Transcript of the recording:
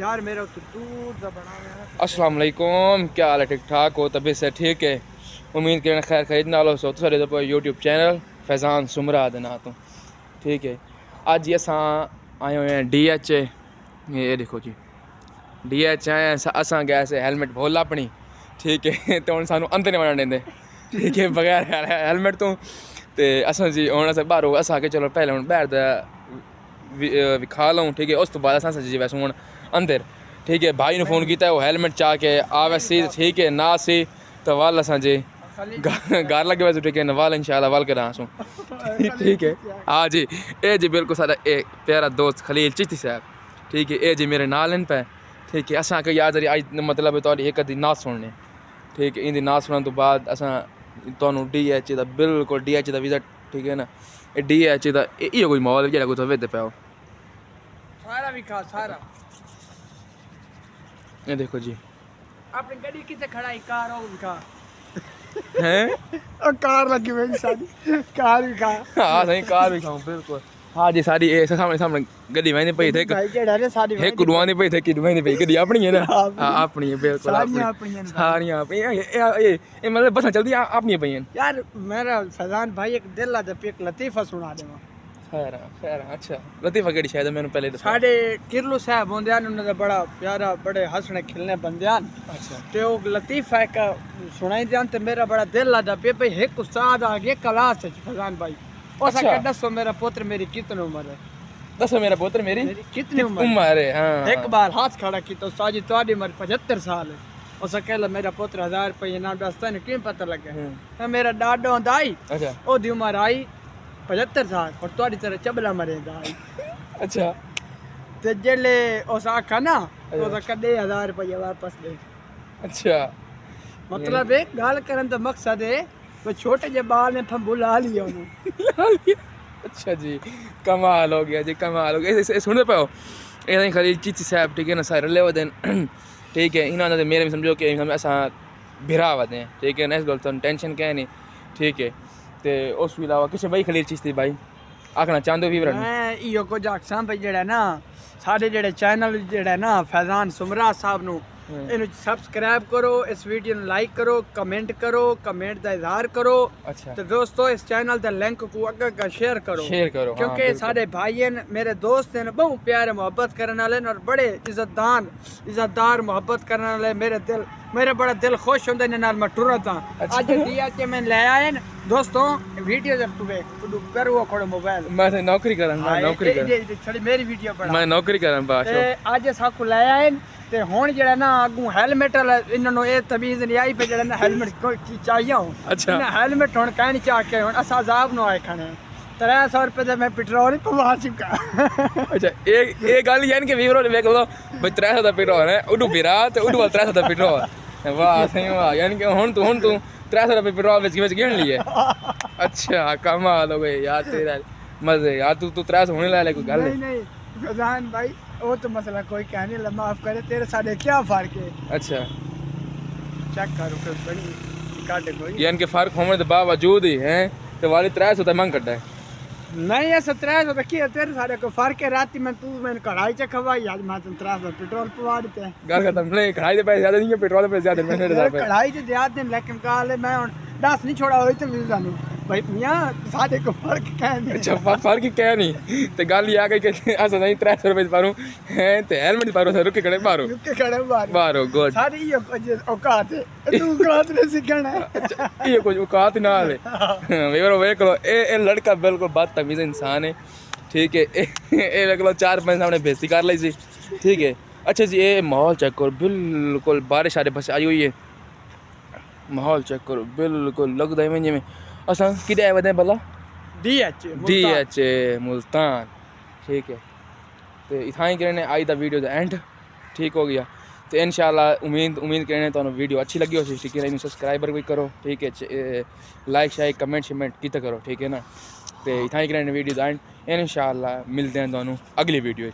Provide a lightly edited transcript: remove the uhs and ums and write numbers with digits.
यार मेरा तो दूर दा बना हुआ है। अस्सलाम वालेकुम, क्या हाल है? ठीक ठाक हो? तबीयत से ठीक है? उम्मीद करें खैर खरीद नाल हो तो सारे तो यूट्यूब चैनल फैजान सुमरा दे नां तो ठीक है। अज असां आए हुए हैं DH, ये देखो जी DH आए हैं। असां गए से हेलमेट भोल अपनी, ठीक है। तो हुण सानू अंदर नहीं वड़न देंदे, ठीक है, बगैर हेलमेट तो। असां जी हुण असां बाहरों असां के चलो पहले हुण बाहर दा विखा लऊं, ठीक है। उस तो बाद असां जी वैसे हुण अंदर, ठीक है। भाई ने फ़ोन किया, वो हेलमेट चाह के आवे सी, ठीक है। ना सी तो वाल असां जी घर लगे वैसे, ठीक है। वाल इंशाल्लाह वाल के रासू, ठीक है। हाँ जी, ये जी बिल्कुल सारा एक प्यारा दोस्त खलील चिश्ती साहब, ठीक है। ये जी मेरे नाल इन पे, ठीक है। असां के याद अज मतलब तो एक अद्धी नात सुनने, ठीक है। इंदी नात सुनने तो बाद असां तुहानू DH दा बिल्कुल DH दा विजिट, ठीक है ना। DH दा इयो कोई माहौल जेड़ा कोई वेदे पाओ सारा भी खा सारा। ये देखो जी अपनी गड्डी किथे खड़ाई कार हो भी खा हैं। और कार लगी हुई सारी कार भी खा। हाँ सही, कार भी खाऊं बिल्कुल। हाँ जी, सारी ए सामने सामने गड्डी वहीं पई थे, भाई जेड़ा ने सारी एक कुडवानी पई थे कि वहीं पई गड्डी अपनी है ना। हां अपनी है बिल्कुल, सारियां अपनी हैं। सारियां अपनी। ये मतलब बस चलदी अपनी पई हैं यार। मेरा फैजान भाई एक दिल दा पे एक लतीफा सुना देवा। खैर खैर, अच्छा लतीफा केड़ी शायद मैंने पहले दसा। साडे किरलू साहब होंदे हैं, उन्हां दा बड़ा प्यारा बड़े हंसने खिलने बंदे हैं। अच्छा ते ओ लतीफा एक सुनाई देन ते मेरा बड़ा दिल लगा पे भाई एक उस्ताद आ गया क्लास च फैजान भाई। ओसा अच्छा। दसो मेरा पुत्र मेरी कितनी उम्र है? दसो मेरा पुत्र मेरी कितनी उम्र है? हाँ एक बार हाथ खड़ा किया उस्ताद जी तुम्हारी उम्र 75 साल है। उस कहला मेरा पुत्र 1000 रुपये ना दसता ने क्यों पता लगे? मेरा डाडो होंदा आई, अच्छा ओदी उम्र आई 75 साल और तुम्हारी तरह चबला मरेंदा आई। अच्छा ते जेले उस आखा ना तो कदे 1000 रुपये वापस दे। अच्छा मतलब एक गाल करन दा मकसद है वो छोटे जे बाल ने फंबुला लिया उन्हें। अच्छा जी, कमाल हो गया जी, कमाल हो गया। सुन पाओ ये खलील चिश्ती साहब, ठीक है ना, सारे ले वदन, ठीक है। इन्होंने तो मेरे भी समझो कि असां भिरा वदे हैं, ठीक है ना। इस गल तो टेंशन क्या नहीं, ठीक है। तो उस अलावा किसी भाई खलील चिश्ती भाई आखना चाहते भी? मैं इयो कुछ आखसां भाई जेड़ा ना सारे जेड़े चैनल जेड़ा ना फैजान सुमरा साहब नु इन्हें सब्सक्राइब करो, इस वीडियो ਨੂੰ लाइक करो, कमेंट करो, कमेंट ਦਾ इजहार करो। अच्छा तो दोस्तों इस चैनल ਦਾ लिंक को अगर शेयर करो क्योंकि हाँ, सारे भाई हैं, मेरे दोस्त हैं, बहुत प्यारे मोहब्बत करने वाले और बड़े इज्जतदार मोहब्बत करने वाले। मेरा बड़ा दिल खुश होंदा इन्हां नाल मैं टुरा था। आज दिया के मैं ले आए दोस्तों वीडियो जब तू तू कर वो खोड़ मोबाइल मैं नौकरी करन, मैं नौकरी कर थोड़ी मेरी वीडियो बना, मैं नौकरी करन बाश। ते आज साकू ले आए ते हुन जेड़ा ना अगू हेलमेट वाला इन्हां ए तमीज नहीं आई पे जेड़ा ना हेलमेट की चाहिए हो। अच्छा ना हेलमेट हुन कहनी चाह के हुन असा अजाब नो आए खाने 300 रुपए दे मैं पेट्रोल ही पवा चुका। अच्छा ये गल यानी कि वीरो देख लो भाई 300 दा पेट्रोल है उडू बिरा ते उडू 300 दा पेट्रोल। वाह सही वाह, यानी कि हुन तू 300 रुपए पेट्रोल बेच गिन लिए। अच्छा कमाल हो गई यार तेरा मजे यार। तू 300 होने ला ले कोई गल नहीं फैजान भाई वो तो मसला कोई कहने ला माफ करे तेरे साढ़े क्या फर्क है? अच्छा चेक करो कि बड़ी काटे कोई यानी कि फर्क होने के बावजूद ही है तो वाली 300 तक मंग कटा है। नहीं है 1700 रखी है तेरे सारे को फर्क है। रात में तू मैंने कढ़ाई च खवाई आज मैं 300 पेट्रोल पवा देते हैं। गल खत्म। नहीं कढ़ाई के पैसे ज्यादा नहीं है, पेट्रोल के पैसे ज्यादा है मेरे हिसाब से। कढ़ाई च ज्यादा नहीं लेकिन काले मैं 10 नहीं छोड़ा होई तो मिल जानी भाई मियां सारे को फर्क क्या है? अच्छा फर्क क्या नहीं ते गल ये आ गई कि अस नहीं 300 रुपए पारू हैं ते हेलमेट पारू रुक के खड़े मारो मारो गुड सारी ये औकात है तू औकात नहीं सीखना है। ये कुछ औकात ना है वेरो देख लो ए लड़का बिल्कुल बदतमीज इंसान है, ठीक है। ए देख लो 4-5 सामने बेइज्जती कर ली सी, ठीक है। अच्छा जी ये माहौल चेक करो, बिल्कुल बारिश आ बस आई हुई है। माहौल चेक करो बिल्कुल लगता है जिमें असां किधे आए वदे भला DH मुल्तान, ठीक है। तो इतना ही कहने आई दा वीडियो दा एंड, ठीक हो गया। तो इंशाल्लाह उम्मीद करने तो वीडियो अच्छी लगी हो, ठीक है। सब्सक्राइबर भी करो, ठीक है। लाइक शाइक कमेंट शमेंट कितना करो, ठीक है ना। तो इतना ही कहने वीडियो दा एंड इंशाल्लाह मिलते हैं दोनों अगली वीडियो।